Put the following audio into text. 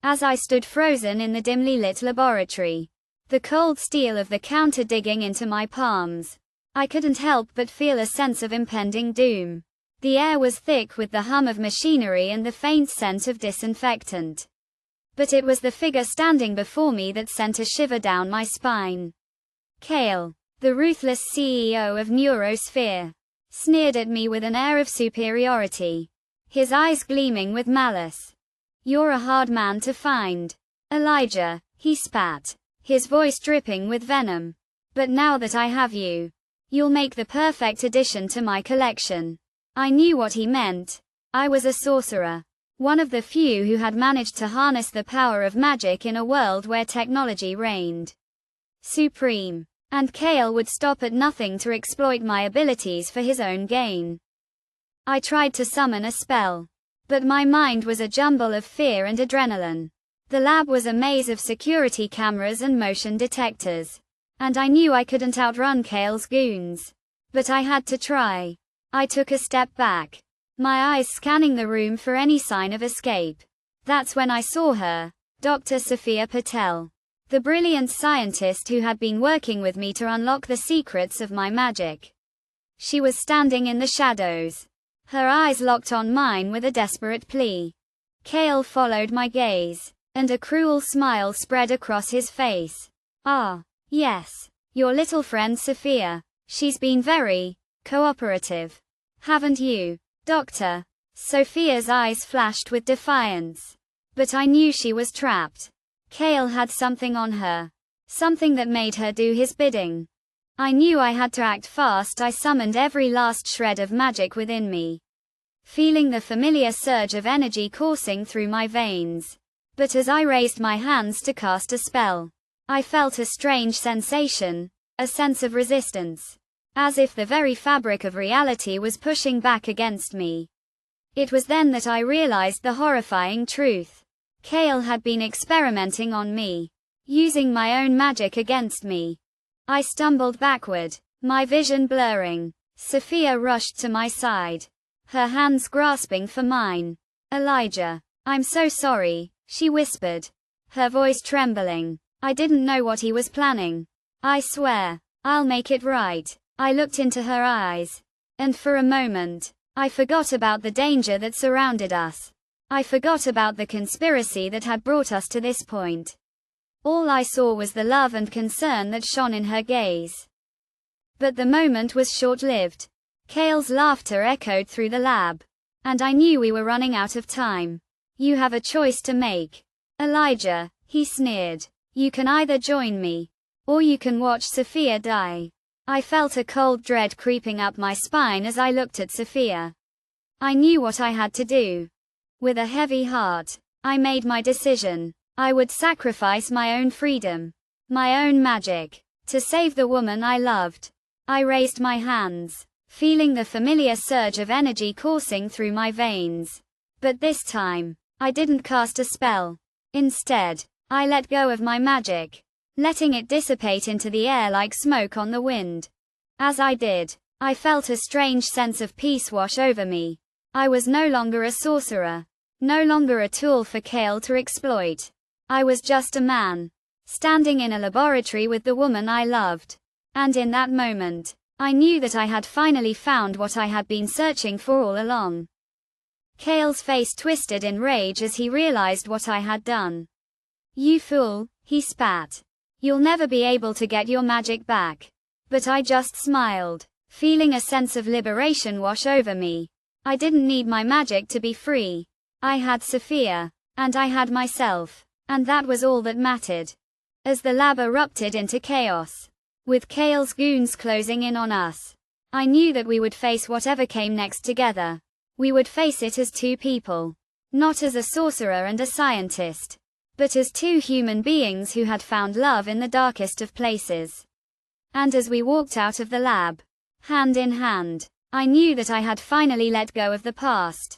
as I stood frozen in the dimly lit laboratory. The cold steel of the counter digging into my palms. I couldn't help but feel a sense of impending doom. The air was thick with the hum of machinery and the faint scent of disinfectant. But it was the figure standing before me that sent a shiver down my spine. Kael, the ruthless CEO of NeuroSphere, sneered at me with an air of superiority, his eyes gleaming with malice. "You're a hard man to find, Elijah," he spat, his voice dripping with venom. "But now that I have you, you'll make the perfect addition to my collection." I knew what he meant. I was a sorcerer, one of the few who had managed to harness the power of magic in a world where technology reigned supreme. And Kael would stop at nothing to exploit my abilities for his own gain. I tried to summon a spell, but my mind was a jumble of fear and adrenaline. The lab was a maze of security cameras and motion detectors, and I knew I couldn't outrun Kael's goons. But I had to try. I took a step back, my eyes scanning the room for any sign of escape. That's when I saw her, Dr. Sophia Patel, the brilliant scientist who had been working with me to unlock the secrets of my magic. She was standing in the shadows, her eyes locked on mine with a desperate plea. Kael followed my gaze, and a cruel smile spread across his face. "Ah, yes, your little friend Sophia. She's been very cooperative. Haven't you, Doctor?" Sophia's eyes flashed with defiance. But I knew she was trapped. Kael had something on her. Something that made her do his bidding. I knew I had to act fast. I summoned every last shred of magic within me, feeling the familiar surge of energy coursing through my veins. But as I raised my hands to cast a spell, I felt a strange sensation, a sense of resistance, as if the very fabric of reality was pushing back against me. It was then that I realized the horrifying truth. Kael had been experimenting on me, using my own magic against me. I stumbled backward, my vision blurring. Sophia rushed to my side, her hands grasping for mine. "Elijah, I'm so sorry," she whispered, her voice trembling. "I didn't know what he was planning. I swear, I'll make it right." I looked into her eyes, and for a moment, I forgot about the danger that surrounded us. I forgot about the conspiracy that had brought us to this point. All I saw was the love and concern that shone in her gaze. But the moment was short-lived. Kael's laughter echoed through the lab, and I knew we were running out of time. "You have a choice to make, Elijah," he sneered. "You can either join me, or you can watch Sophia die." I felt a cold dread creeping up my spine as I looked at Sophia. I knew what I had to do. With a heavy heart, I made my decision. I would sacrifice my own freedom, my own magic, to save the woman I loved. I raised my hands, feeling the familiar surge of energy coursing through my veins. But this time, I didn't cast a spell. Instead, I let go of my magic, letting it dissipate into the air like smoke on the wind. As I did, I felt a strange sense of peace wash over me. I was no longer a sorcerer, no longer a tool for Kael to exploit. I was just a man, standing in a laboratory with the woman I loved. And in that moment, I knew that I had finally found what I had been searching for all along. Kael's face twisted in rage as he realized what I had done. "You fool," he spat. "You'll never be able to get your magic back." But I just smiled, feeling a sense of liberation wash over me. I didn't need my magic to be free. I had Sophia, and I had myself, and that was all that mattered. As the lab erupted into chaos, with Kael's goons closing in on us, I knew that we would face whatever came next together. We would face it as two people, not as a sorcerer and a scientist, but as two human beings who had found love in the darkest of places. And as we walked out of the lab, hand in hand, I knew that I had finally let go of the past.